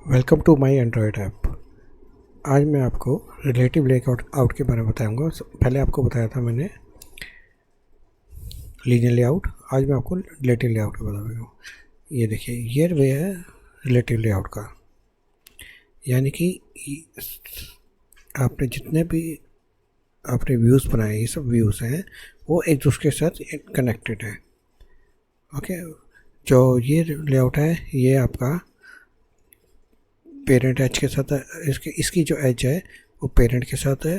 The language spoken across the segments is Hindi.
Welcome to my android app. आज मैं आपको रिलेटिव लेआउट आउट के बारे में बताऊंगा। पहले आपको बताया था मैंने लीनियर लेआउट, आज मैं आपको रिलेटिव लेआउट का बताऊंगा। ये देखिए, ये वे है रिलेटिव लेआउट का, यानी कि आपने जितने भी आपने व्यूज़ बनाए, ये सब व्यूज़ हैं, वो एक दूसरे के साथ कनेक्टेड है। ओके, जो ये लेआउट है ये आपका पेरेंट एज के साथ इसकी जो एज है वो पेरेंट के साथ है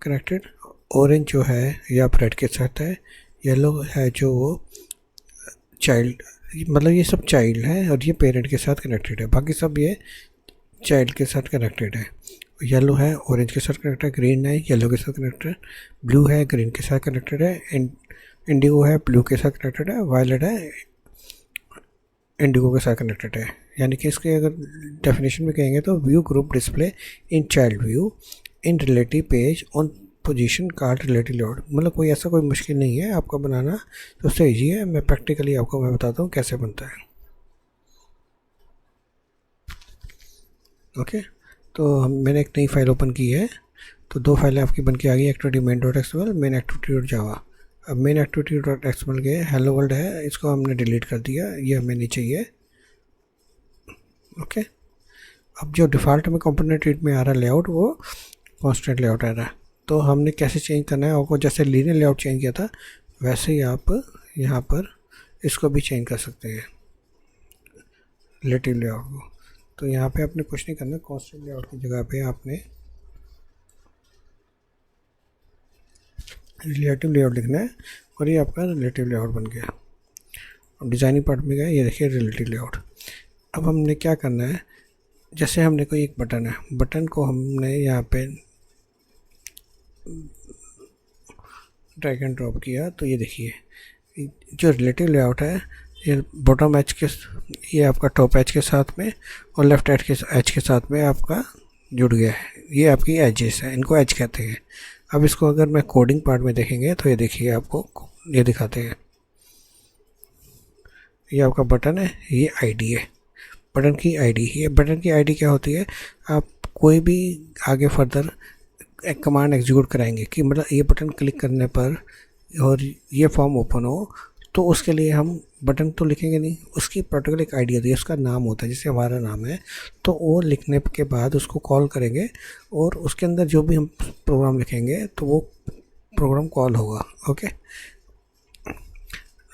कनेक्टेड। ऑरेंज जो है या रेड के साथ है। येलो है जो वो चाइल्ड, मतलब ये सब चाइल्ड है और ये पेरेंट के साथ कनेक्टेड है। बाकी सब ये चाइल्ड के साथ कनेक्टेड है। येलो है ऑरेंज के साथ कनेक्टेड है, ग्रीन है येलो के साथ कनेक्टेड है, ब्लू है ग्रीन के साथ कनेक्टेड है, इंडिगो है ब्लू के साथ कनेक्टेड है, वायलेट है इंडिगो के साथ कनेक्टेड है। यानी कि इसके अगर डेफिनेशन में कहेंगे तो view group display in child view in relative page on position card relative layout. मतलब कोई ऐसा कोई मुश्किल नहीं है आपका बनाना, तो उससे ईजी है। मैं प्रैक्टिकली आपको मैं बताता हूँ कैसे बनता है। ओके, तो मैंने एक नई फाइल ओपन की है, तो दो फाइलें आपकी बन के आ गई, activity main dot XML, main activity dot जावा। अब मेन एक्टिविटी डॉट एक्सएमएल के हेलो वर्ल्ड है, इसको हमने डिलीट कर दिया, ये हमें नहीं चाहिए। ओके, अब जो डिफ़ॉल्ट में कंपोनेंट ट्रीट में आ रहा है लेआउट, वो कॉन्स्टेंट लेआउट आ रहा है। तो हमने कैसे चेंज करना है, आपको जैसे लीनियर लेआउट चेंज किया था वैसे ही आप यहाँ पर इसको भी चेंज कर सकते हैं रिलेटिव लेआउट को। तो यहाँ पे आपने कुछ नहीं करना, कॉन्स्टेंट लेआउट की जगह पे आपने रिलेटिव लेआउट लिखना है और ये आपका रिलेटिव लेआउट बन गया। अब डिज़ाइनिंग पार्ट में गया, ये देखिए रिलेटिव लेआउट। अब हमने क्या करना है, जैसे हमने कोई एक बटन है, बटन को हमने यहाँ पे ड्रैग एंड ड्रॉप किया, तो ये देखिए जो रिलेटिव लेआउट है ये बॉटम एज के, ये आपका टॉप एज के साथ में और लेफ्ट एज के साथ में आपका जुड़ गया है। ये आपकी एजेस है, इनको एज कहते हैं। अब इसको अगर मैं कोडिंग पार्ट में देखेंगे तो ये देखिए आपको ये दिखाते हैं, ये आपका बटन है, ये आईडी है बटन की आईडी। ये बटन की आईडी क्या होती है, आप कोई भी आगे फर्दर एक कमांड एग्जीक्यूट कराएंगे कि मतलब ये बटन क्लिक करने पर और ये फॉर्म ओपन हो, तो उसके लिए हम बटन तो लिखेंगे नहीं, उसकी पर्टिकुलर एक आईडी होती है, उसका नाम होता है, जैसे हमारा नाम है, तो वो लिखने के बाद उसको कॉल करेंगे और उसके अंदर जो भी हम प्रोग्राम लिखेंगे तो वो प्रोग्राम कॉल होगा। ओके,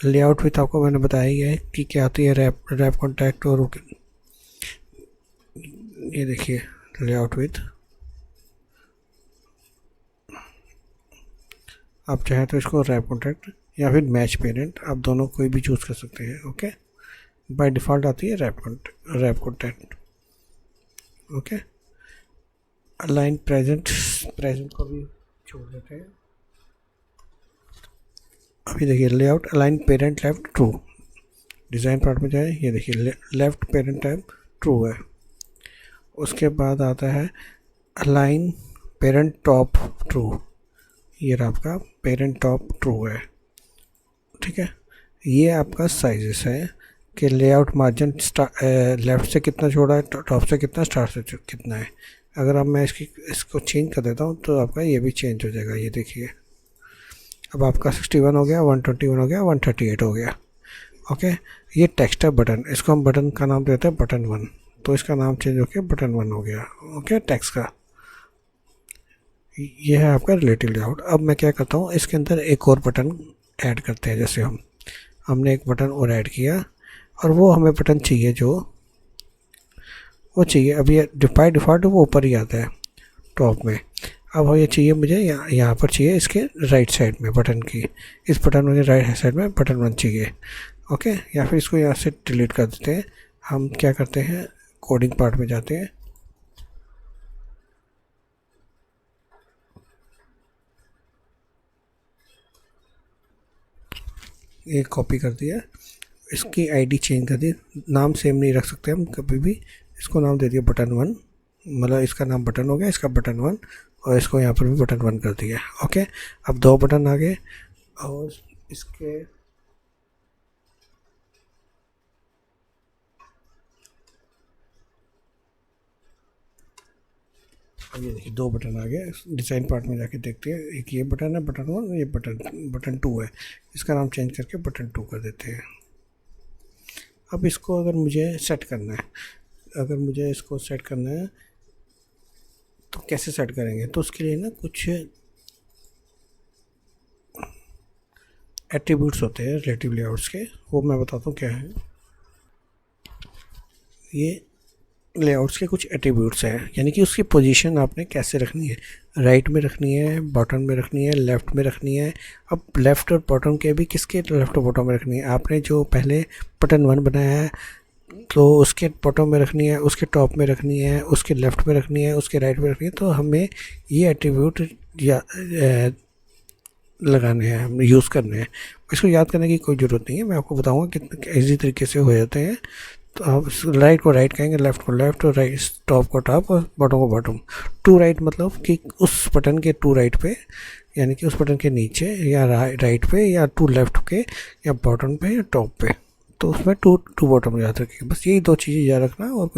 लेआउट विथ आपको मैंने बताया ही है कि क्या आती है, रैप कॉन्टैक्ट और ये देखिए लेआउट विथ, आप चाहें तो इसको रैप कॉन्टैक्ट या फिर मैच पेरेंट, आप दोनों कोई भी चूज़ कर सकते हैं। ओके, बाय डिफ़ॉल्ट आती है wrap contact. Okay, align present को भी छोड़ देते हैं। अभी देखिए layout align parent left true, design part में जाए, ये देखिए लेफ्ट पेरेंट टाइप ट्रू है। उसके बाद आता है अलाइन पेरेंट टॉप ट्रू, ये आपका पेरेंट टॉप ट्रू है। ठीक है, ये आपका साइजेस है कि लेआउट मार्जिन लेफ़्ट से कितना छोड़ा है, टॉप से कितना, स्टार्ट से कितना है। अगर अब मैं इसको चेंज कर देता हूँ तो आपका ये भी चेंज हो जाएगा। ये देखिए अब आपका 61 हो गया, 121 हो गया, 138 हो गया। ओके, ये टेक्स्ट है बटन, इसको हम बटन का नाम देते हैं बटन 1, तो इसका नाम चेंज होकर बटन 1 हो गया। ओके, टेक्स्ट का ये है आपका रिलेटिव लेआउट। अब मैं क्या करता हूँ, इसके अंदर एक और बटन ऐड करते हैं। जैसे हमने एक बटन और ऐड किया और वो हमें बटन चाहिए जो वो चाहिए, अब ये बाय डिफ़ॉल्ट वो ऊपर ही आता है टॉप में। अब ये चाहिए मुझे यहाँ पर चाहिए, इसके राइट साइड में बटन की, इस बटन में राइट साइड में बटन 1 चाहिए। ओके, या फिर इसको यहाँ से डिलीट कर देते हैं। हम क्या करते हैं, कोडिंग पार्ट में जाते हैं, ये कॉपी कर दिया, इसकी आईडी चेंज कर दी, नाम सेम नहीं रख सकते हम कभी भी, इसको नाम दे दिया बटन 1, मतलब इसका नाम बटन हो गया, इसका बटन 1, और इसको यहाँ पर भी बटन 1 कर दिया। ओके, अब दो बटन आ गए और इसके ये देखिए 2 बटन आ गए। डिज़ाइन पार्ट में जाके देखते हैं, एक ये बटन है बटन 1, ये बटन 2 है। इसका नाम चेंज करके बटन 2 कर देते हैं। अब इसको अगर मुझे सेट करना है, तो कैसे सेट करेंगे? तो उसके लिए ना कुछ एट्रीब्यूट्स होते हैं रिलेटिव लेआउट्स के, वो मैं बताता हूँ क्या है। ये लेआउट्स के कुछ एट्रीब्यूट्स हैं, यानी कि उसकी पोजीशन आपने कैसे रखनी है, राइट में रखनी है, बॉटम में रखनी है, लेफ़्ट में रखनी है। अब लेफ़्ट और बॉटम के भी किसके लेफ़्ट और बॉटम में रखनी है? आपने जो पहले बटन 1 बनाया है तो उसके बॉटम में रखनी है, उसके टॉप में रखनी है, उसके लेफ़्ट में रखनी है, उसके राइट में रखनी है। तो हमें ये एट्रीब्यूट या लगाने हैं, हम यूज़ करने हैं। इसको याद करने की कोई ज़रूरत नहीं है, मैं आपको बताऊंगा कितने ईजी तरीके से हो जाते हैं। तो आप राइट को राइट कहेंगे, लेफ़्ट को लेफ़्ट, और राइट टॉप को टॉप और बॉटम को बॉटम। टू राइट मतलब कि उस बटन के टू राइट पे, यानी कि उस बटन के नीचे या राइट पे, या टू लेफ़्ट के, या बॉटम पे, या टॉप पे। तो उसमें टू बॉटम याद रखिए, बस यही 2 चीज़ें याद रखना, और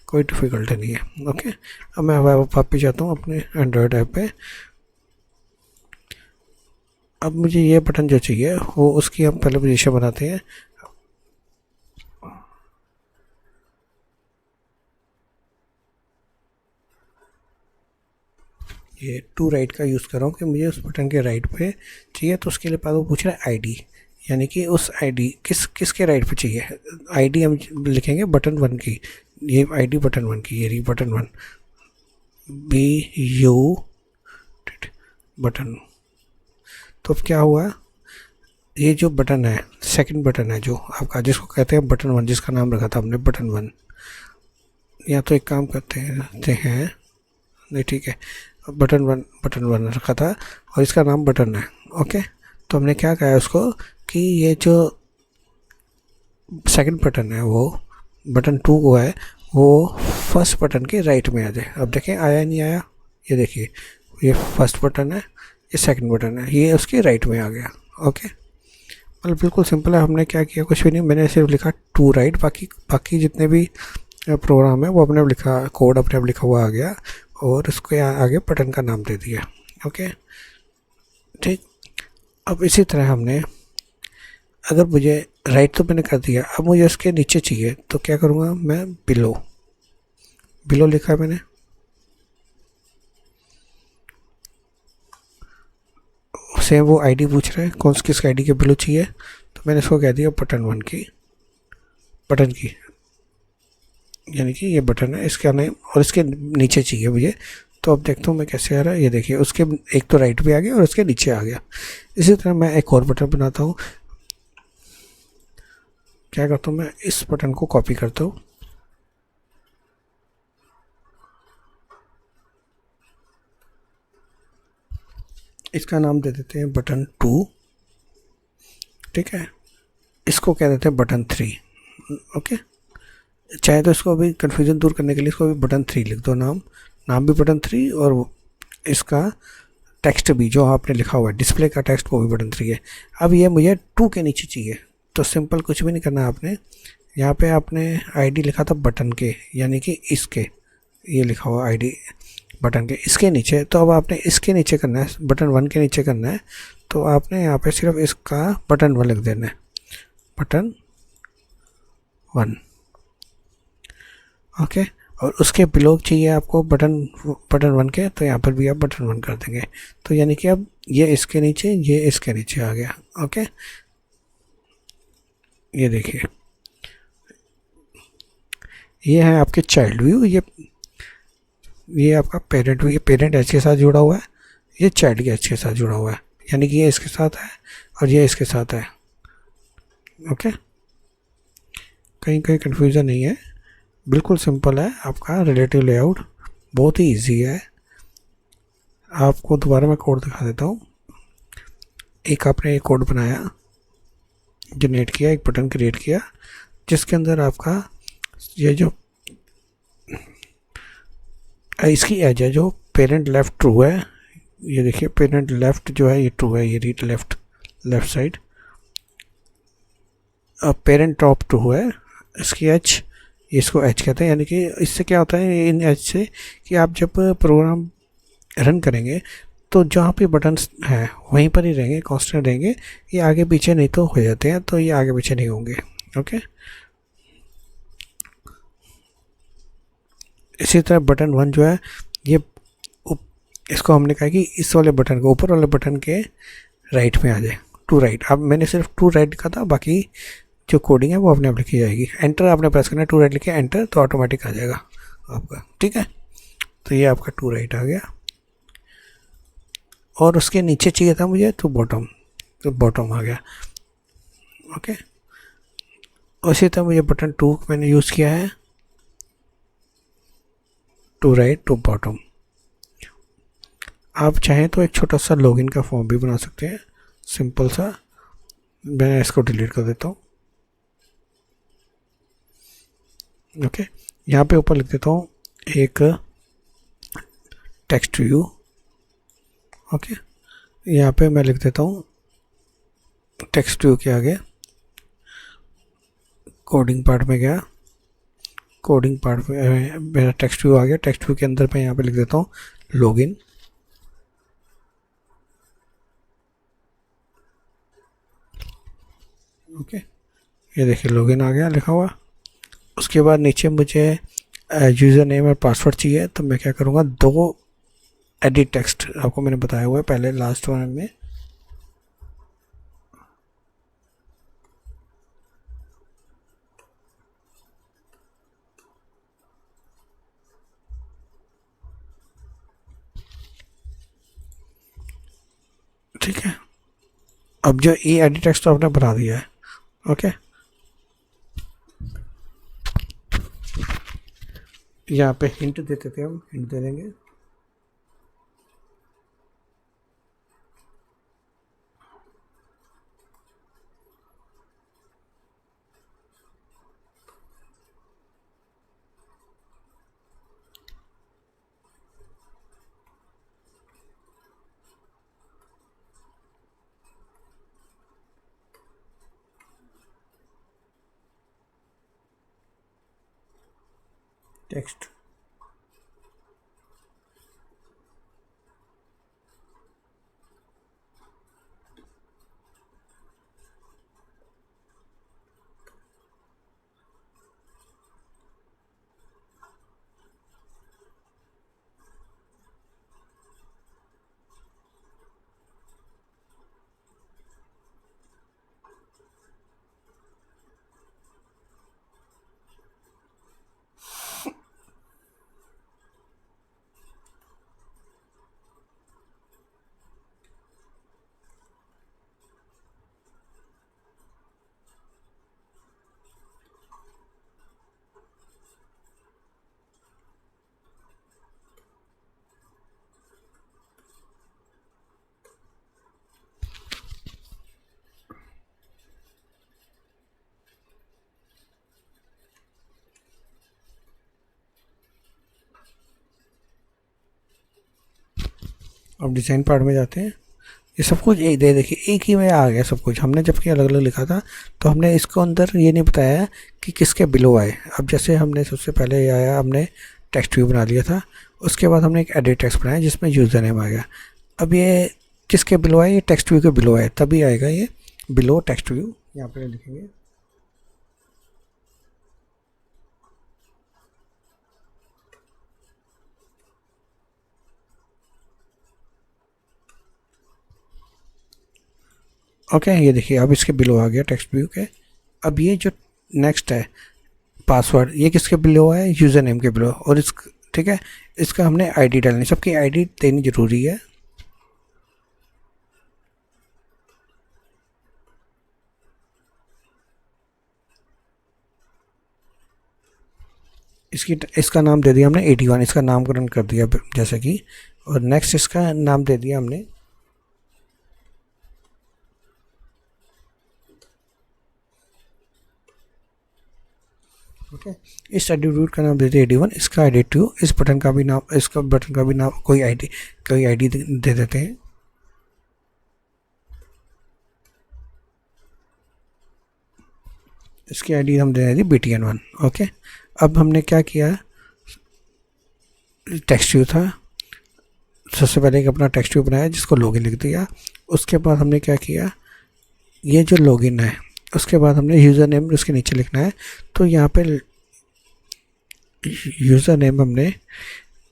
कोई डिफ़िकल्टी नहीं है। ओके, अब मैं वापस जाता हूँ अपने एंड्रॉयड ऐप पे। अब मुझे ये बटन जो चाहिए वो उसकी हम पहले पोजीशन बनाते हैं। ये टू राइट का यूज़ कर रहा हूँ कि मुझे उस बटन के राइट पे चाहिए, तो उसके लिए बाद वो पूछ रहा है आईडी, यानी कि उस आईडी किसके राइट पे चाहिए। आईडी हम लिखेंगे बटन 1 की, ये आईडी बटन 1 की, ये रही बटन 1, BU बटन। तो अब क्या हुआ, ये जो बटन है, सेकंड बटन है जो आपका, जिसको कहते हैं बटन 1, जिसका नाम रखा था हमने बटन 1, या तो एक काम करते हैं नहीं ठीक है, बटन 1 रखा था और इसका नाम बटन है। ओके, तो हमने क्या कहा उसको कि ये जो सेकंड बटन है वो बटन 2 को है, वो फर्स्ट बटन के राइट में आ जाए। अब देखें आया नहीं आया, ये देखिए, ये फर्स्ट बटन है, ये सेकंड बटन है, ये उसके राइट में आ गया। ओके, मतलब बिल्कुल सिंपल है। हमने क्या किया, कुछ भी नहीं, मैंने सिर्फ लिखा टू राइट, बाकी जितने भी प्रोग्राम है वो अपने लिखा, कोड अपने लिखा हुआ आ गया, और उसको आगे बटन का नाम दे दिया। ओके ठीक। अब इसी तरह हमने, अगर मुझे राइट तो मैंने कर दिया, अब मुझे उसके नीचे चाहिए, तो क्या करूँगा मैं, बिलो लिखा है मैंने। सेम वो आईडी पूछ रहा है, किस आईडी के बिलो चाहिए, तो मैंने इसको कह दिया बटन की, यानी कि ये बटन है, इसका नेम, और इसके नीचे चाहिए मुझे। तो अब देखता हूँ मैं कैसे आ रहा है, ये देखिए, उसके एक तो राइट पे आ गया और उसके नीचे आ गया। इसी तरह मैं एक और बटन बनाता हूँ। क्या करता हूँ, मैं इस बटन को कॉपी करता हूँ, इसका नाम दे देते हैं बटन 2, ठीक है। इसको कह देते हैं बटन 3। ओके, चाहे तो इसको अभी कन्फ्यूज़न दूर करने के लिए इसको भी बटन 3 लिख दो, नाम भी बटन 3, और इसका टेक्स्ट भी जो आपने लिखा हुआ है, डिस्प्ले का टेक्स्ट, वो भी बटन 3 है। अब ये मुझे 2 के नीचे चाहिए, तो सिंपल कुछ भी नहीं करना आपने, यहाँ पे आपने आईडी लिखा था बटन के, यानी कि इसके, ये लिखा हुआ आईडी बटन के, इसके नीचे। तो अब आपने इसके नीचे करना है, बटन 1 के नीचे करना है, तो आपने यहाँ पे सिर्फ इसका बटन 1 लिख देना है, बटन 1। ओके, और उसके बिलो चाहिए आपको बटन 1 के, तो यहाँ पर भी आप बटन 1 कर देंगे। तो यानी कि अब ये इसके नीचे, ये इसके नीचे आ गया। ओके, ये देखिए, ये है आपके चाइल्ड व्यू, ये आपका पेरेंट व्यू, ये पेरेंट एच के साथ जुड़ा हुआ है, ये चाइल्ड के एच के साथ जुड़ा हुआ है, यानी कि ये इसके साथ है और ये इसके साथ है। ओके, कहीं कन्फ्यूज़न नहीं है, बिल्कुल सिंपल है आपका रिलेटिव लेआउट, बहुत ही इजी है। आपको दोबारा मैं कोड दिखा देता हूँ। एक आपने एक कोड बनाया, जनरेट किया, एक बटन क्रिएट किया, जिसके अंदर आपका ये जो इसकी एज है, जो पेरेंट लेफ़्ट ट्रू है, ये देखिए पेरेंट लेफ़्ट जो है ये ट्रू है, ये रीड लेफ़्ट साइड। अब पेरेंट टॉप ट्रू है, इसकी एज इसको एच कहते हैं। यानी कि इससे क्या होता है इन एच से कि आप जब प्रोग्राम रन करेंगे तो जहाँ पे बटन्स हैं वहीं पर ही रहेंगे, कांस्टेंट रहेंगे, ये आगे पीछे नहीं तो हो जाते हैं, तो ये आगे पीछे नहीं होंगे। ओके, इसी तरह बटन 1 जो है ये इसको हमने कहा कि इस वाले बटन को, ऊपर वाले बटन के राइट में आ जाए, टू राइट। अब मैंने सिर्फ टू राइट लिखा था, बाकी जो कोडिंग है वो अपने आप लिखी जाएगी। एंटर आपने प्रेस करना है, टू राइट लिखे एंटर तो ऑटोमेटिक आ जाएगा आपका। ठीक है, तो ये आपका टू राइट आ गया। और उसके नीचे चाहिए था मुझे तो बॉटम, तो बॉटम आ गया। ओके, उसी तरह मुझे बटन 2 मैंने यूज़ किया है, टू राइट टू बॉटम। आप चाहें तो एक छोटा सा लॉगिन का फॉर्म भी बना सकते हैं, सिंपल सा। मैं इसको डिलीट कर देता हूँ। ओके, यहाँ पे ऊपर लिख देता हूँ एक टेक्स्ट व्यू। ओके, यहाँ पे मैं लिख देता हूँ टेक्स्ट व्यू के आगे कोडिंग पार्ट में गया, कोडिंग पार्ट में मेरा टेक्स्ट व्यू आ गया। टेक्स्ट व्यू के अंदर मैं यहाँ पे लिख देता हूँ लॉगिन। ओके, ये देखिए लॉगिन आ गया लिखा हुआ। उसके बाद नीचे मुझे यूज़र नेम और पासवर्ड चाहिए, तो मैं क्या करूँगा, 2 एडिट टेक्स्ट आपको मैंने बताया हुआ है पहले लास्ट वन में। ठीक है, अब जो ये एडिट टेक्स्ट तो आपने बना दिया है। ओके, यहाँ पे हिंट देते थे, हम हिंट दे देंगे। टेक्स्ट अब डिज़ाइन पार्ट में जाते हैं। ये सब कुछ एक दे देखिए एक ही में आ गया सब कुछ। हमने जबकि अलग अलग लिखा था, तो हमने इसको अंदर ये नहीं बताया कि किसके बिलो आए। अब जैसे हमने सबसे पहले ये आया, हमने टेक्स्ट व्यू बना लिया था, उसके बाद हमने एक एडिट टेक्स्ट बनाया जिसमें यूज़र नेम आ गया। अब ये किसके बिलो आए, ये टेक्स्ट व्यू के बिलो आए, तभी आएगा ये बिलो टेक्स्ट व्यू। यहाँ पर लिखेंगे ओके। ये देखिए अब इसके बिलो आ गया टेक्स्ट व्यू के। अब ये जो नेक्स्ट है पासवर्ड, ये किसके बिलो है, यूज़र नेम के बिलो। और इस ठीक है, इसका हमने आईडी डालनी, सबकी आईडी देनी ज़रूरी है। इसका नाम दे दिया हमने 81, इसका नामकरण कर दिया जैसे कि। और नेक्स्ट इसका नाम दे दिया हमने ओके। इस एडिट्यूड का नाम दे दिया 81, इसका एडिट्यूड, इस बटन का भी नाम, इसका बटन का भी नाम कोई आईडी दे देते हैं। इसकी आईडी हम दे दी BTN1 ओके। अब हमने क्या किया, टेक्स्ट व्यू था, सबसे पहले एक अपना टेक्स्ट व्यू बनाया जिसको लॉगिन लिख दिया। उसके बाद हमने क्या किया, ये जो लॉगिन है उसके बाद हमने यूज़र नेम उसके नीचे लिखना है। तो यहाँ पे यूज़र नेम हमने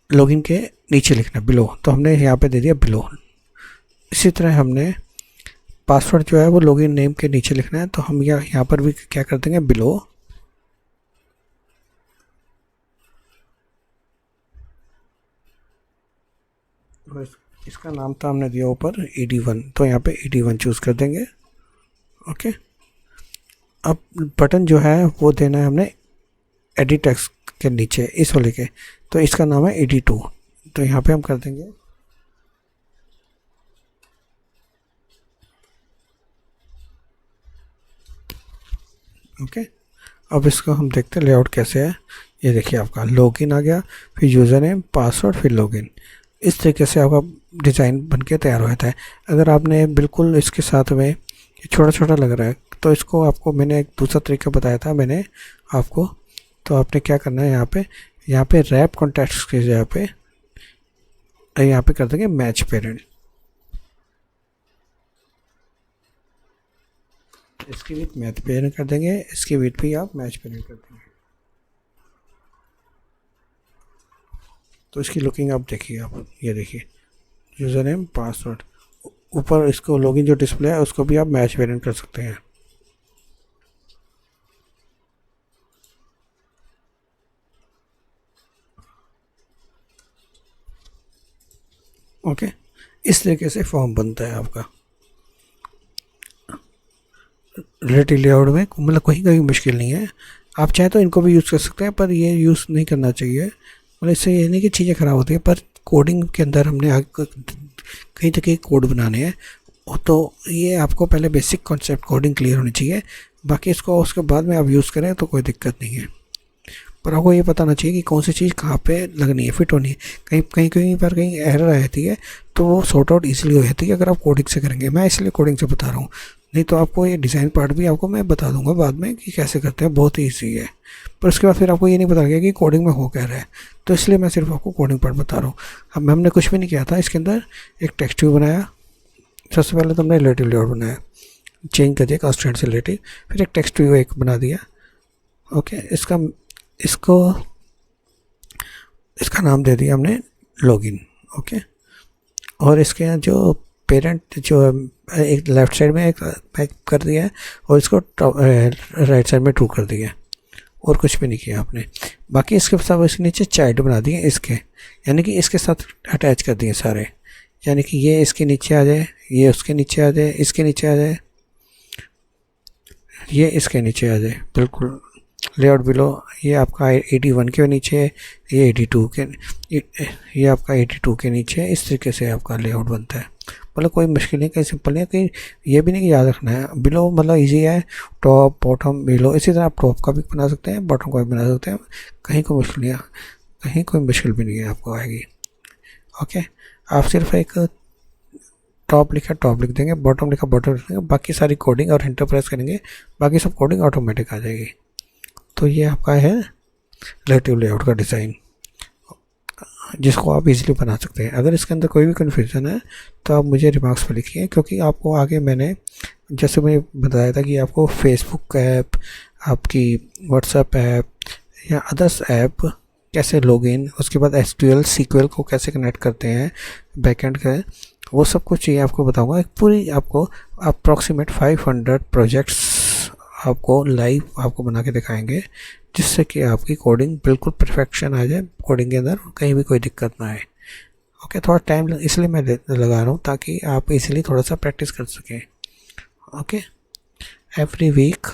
लॉगिन के नीचे लिखना है बिलो, तो हमने यहाँ पे दे दिया बिलो। इसी तरह हमने पासवर्ड जो है वो लॉगिन नेम के नीचे लिखना है, तो हम यहाँ पर भी क्या कर देंगे बिलो। इसका नाम था हमने दिया ऊपर ED1, तो यहाँ पे ED1 चूज़ कर देंगे। ओके, अब बटन जो है वो देना है हमने एडिट टेक्स्ट के नीचे इस वाले के, तो इसका नाम है ED2, तो यहाँ पे हम कर देंगे ओके। अब इसको हम देखते हैं लेआउट कैसे है। ये देखिए आपका लॉगिन आ गया, फिर यूज़र नेम, पासवर्ड, फिर लॉगिन। इस तरीके से आपका डिज़ाइन बनके तैयार हो जाता है। अगर आपने बिल्कुल इसके साथ में छोटा छोटा लग रहा है तो इसको आपको मैंने एक दूसरा तरीका बताया था मैंने आपको, तो आपने क्या करना है यहाँ पे रैप कॉन्टेक्स्ट की जगह पे यहाँ पे कर देंगे मैच पेरेंट। इसकी विथ मैच पेरेंट कर देंगे, इसकी विथ भी आप मैच पेरेंट कर देंगे। तो इसकी लुकिंग आप देखिए, आप ये देखिए यूज़र नेम, पासवर्ड, ऊपर इसको लॉगिन जो डिस्प्ले है उसको भी आप मैच पेरेंट कर सकते हैं। ओके, इस तरीके से फॉर्म बनता है आपका। रिलेटिव लेआउट में मतलब कहीं मुश्किल नहीं है, आप चाहे तो इनको भी यूज़ कर सकते हैं, पर ये यूज़ नहीं करना चाहिए। मतलब इससे ये नहीं कि चीज़ें ख़राब होती है, पर कोडिंग के अंदर हमने कहीं तक कोड बनाने हैं, तो ये आपको पहले बेसिक कॉन्सेप्ट कोडिंग क्लियर होनी चाहिए। बाकी इसको उसके बाद में आप यूज़ करें तो कोई दिक्कत नहीं है, पर आपको ये पता होना चाहिए कि कौन सी चीज़ कहाँ पे लगनी है, फिट होनी है। कहीं पर कहीं एरर आ जाती है तो वो सॉर्ट आउट ईजिली हो जाती है अगर आप कोडिंग से करेंगे। मैं इसलिए कोडिंग से बता रहा हूँ, नहीं तो आपको ये डिज़ाइन पार्ट भी आपको मैं बता दूंगा बाद में कि कैसे करते हैं, बहुत ही ईजी है। पर उसके बाद फिर आपको ये नहीं पता लगेगा कि कोडिंग में हो क्या रहा है, तो इसलिए मैं सिर्फ आपको कोडिंग पार्ट बता रहा हूँ। अब हमने कुछ भी नहीं किया था, इसके अंदर एक टेक्स्ट व्यू बनाया। सबसे पहले तो हमने रिलेटिव लेआउट बनाया, चेंज कर दिया कंस्ट्रेंट से रिलेटिव, फिर एक टेक्स्ट व्यू एक बना दिया। ओके, इसका नाम दे दिया हमने लॉगिन। ओके, और इसके जो पेरेंट जो एक लेफ़्ट साइड में एक पैक कर दिया है और इसको राइट साइड में ट्रू कर दिया, और कुछ भी नहीं किया आपने। बाकी इसके साथ इसके नीचे चाइल्ड बना दिए इसके, यानी कि इसके साथ अटैच कर दिए सारे, यानी कि ये इसके नीचे आ जाए, ये उसके नीचे आ जाए, इसके नीचे आ जाए, ये इसके नीचे आ जाए। बिल्कुल लेआउट बिलो, ये आपका 81 के नीचे, ये 82 के, ये आपका 82 के नीचे। इस तरीके से आपका लेआउट बनता है। मतलब कोई मुश्किल नहीं, कहीं सिंपल नहीं है, कहीं ये भी नहीं कि याद रखना है। बिलो मतलब इजी है, टॉप बॉटम बिलो, इसी तरह आप टॉप का भी बना सकते हैं, बॉटम का भी बना सकते हैं। कहीं कोई मुश्किल नहीं है, कहीं कोई मुश्किल भी नहीं है आपको आएगी। ओके, आप सिर्फ एक टॉप लिखा टॉप लिख देंगे, बॉटम लिखा बॉटम लिख देंगे, बाकी सारी कोडिंग और एंटर प्रेस करेंगे, बाकी सब कोडिंग ऑटोमेटिक आ जाएगी। तो ये आपका है रिलेटिव लेआउट का डिज़ाइन, जिसको आप इजीली बना सकते हैं। अगर इसके अंदर कोई भी कन्फ्यूज़न है तो आप मुझे रिमार्क्स पर लिखिए, क्योंकि आपको आगे मैंने जैसे मैंने बताया था कि आपको फेसबुक ऐप, आपकी व्हाट्सएप ऐप या अदर्स ऐप कैसे लॉगिन, उसके बाद SQL SQL को कैसे कनेक्ट करते हैं बैकएंड का, वो सब कुछ ये आपको बताऊंगा। पूरी आपको अप्रॉक्सीमेट 500 प्रोजेक्ट्स आपको लाइव आपको बना के दिखाएंगे, जिससे कि आपकी कोडिंग बिल्कुल परफेक्शन आ जाए, कोडिंग के अंदर कहीं भी कोई दिक्कत ना आए। ओके, थोड़ा टाइम इसलिए मैं लगा रहा हूँ ताकि आप इजीली थोड़ा सा प्रैक्टिस कर सकें। ओके, एवरी वीक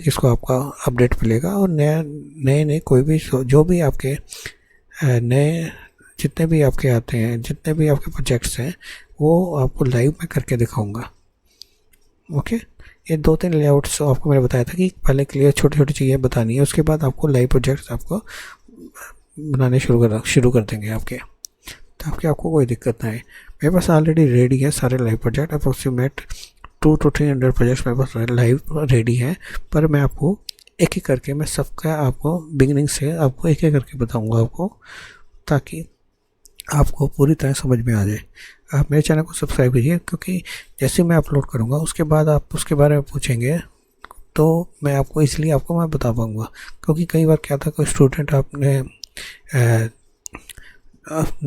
इसको आपका अपडेट मिलेगा, और नए कोई भी जो भी आपके नए जितने भी आपके आते हैं, जितने भी आपके प्रोजेक्ट्स हैं, वो आपको लाइव में करके दिखाऊंगा। ओके, ये 2-3 लेआउट्स आपको मैंने बताया था कि पहले क्लियर छोटी छोटी चीज़ें बतानी है, उसके बाद आपको लाइव प्रोजेक्ट्स आपको बनाने शुरू कर देंगे आपके, ताकि आपको कोई दिक्कत ना आए। मेरे पास ऑलरेडी रेडी है सारे live project, approximate 200 to 300 projects मेरे पास लाइव रेडी हैं, पर मैं आपको एक एक करके मैं सबका आपको बिगिनिंग से आपको एक एक करके बताऊंगा आपको, ताकि आपको पूरी तरह समझ में आ जाए। आप मेरे चैनल को सब्सक्राइब कीजिए, क्योंकि जैसे मैं अपलोड करूँगा उसके बाद आप उसके बारे में पूछेंगे तो मैं आपको इसलिए आपको मैं बता पाऊँगा। क्योंकि कई बार क्या था, कोई स्टूडेंट आपने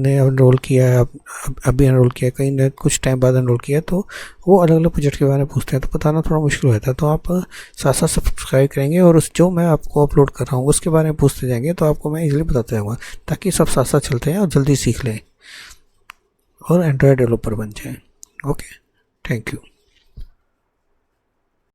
एनरोल किया है, अभी एनरोल किया, कहीं ने कुछ टाइम बाद एनरोल किया, तो वो अलग अलग प्रोजेक्ट के बारे में पूछते हैं, तो बताना थोड़ा मुश्किल होता है। तो आप साथ साथ सब्सक्राइब करेंगे और उस जो मैं आपको अपलोड कर रहा हूँ उसके बारे में पूछते जाएंगे, तो आपको मैं इजीली बताते जाऊँगा, ताकि सब साथ साथ चलते हैं और जल्दी सीख लें और एंड्रॉयड डेवलपर बन जाएँ। Okay, thank you.